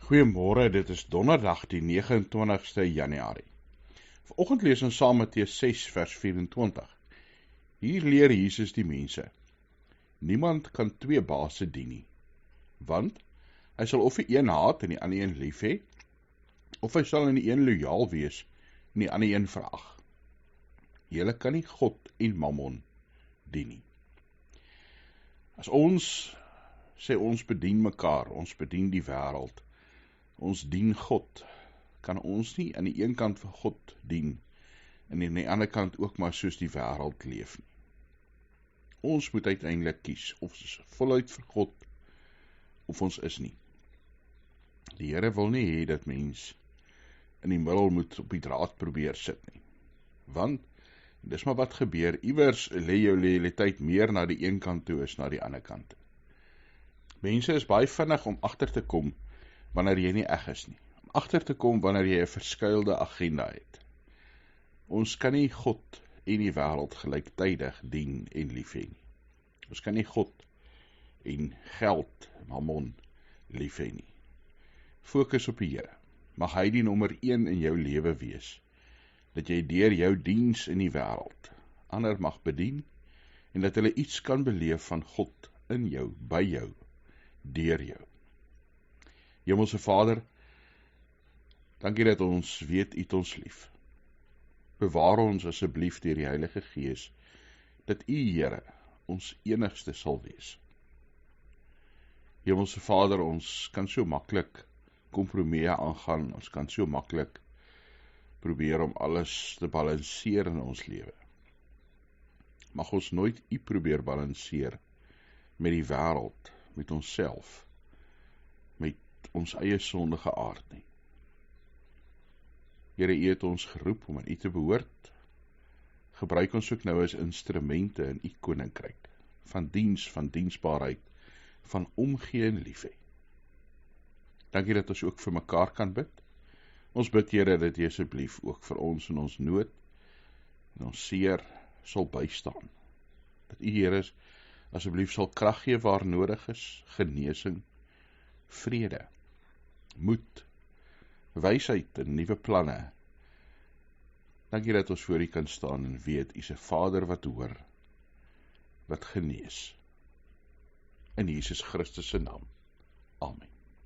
Goeiemôre, dit is donderdag die 29ste Januarie. Vanoggend lees ons saam Matteus 6 vers 24. Hier leer Jesus die mense: Niemand kan twee baase dien nie, want hy sal of die een haat en die ander een lief hê, of hy sal aan die een lojaal wees en die ander een verag. Julle kan nie God en Mammon dien nie. As ons sê ons bedien mekaar, ons bedien die wêreld, ons dien God, kan ons nie aan die een kant vir God dien en aan die ander kant ook maar soos die wêreld leef nie. Ons moet uiteindelik kies of ons voluit vir God of ons is nie. Die Here wil nie hê dat mens in die middel moet op die draad probeer sit nie. Want dis maar wat gebeur, iewers lê jou loyaliteit meer na die een kant toe as na die ander kant toe. Mense is baie vinnig om agter te kom wanneer jy nie eg is nie. Om agter te kom wanneer jy 'n verskuilde agenda het. Ons kan nie God en die wêreld gelyktydig dien en lief hê nie. Ons kan nie God en geld, Mammon, lief hê nie. Fokus op die Here. Mag hy die nommer 1 in jou lewe wees, dat jy deur jou diens in die wêreld ander mag bedien, en dat hulle iets kan beleef van God in jou, by jou, deur jou. Hemelse Vader, dankie dat ons weet U het ons lief. Bewaar ons asseblief deur die Heilige Gees, dat U, Here, ons enigste sal wees. Hemelse Vader, ons kan so maklik kompromieë aangaan, ons kan so maklik probeer om alles te balanseer in ons lewe. Mag ons nooit U probeer balanseer met die wêreld, met onsself, met ons eie sondige aard nie. Here, U het ons geroep om aan U te behoort. Gebruik ons ook nou as instrumente in U koninkryk, van diens, van diensbaarheid, van omgee en liefhê. Dankie dat ons ook vir mekaar kan bid. Ons bid, Here, dat U asseblief ook vir ons in ons nood en ons seer sal bystaan. Dat U, Here, asseblief sal krag gee waar nodig is, genesing, vrede, moed, wysheid en nuwe planne. Dankie dat ons voor U kan staan en weet, U is 'n Vader wat hoor, wat genees. In Jesus Christus se naam. Amen.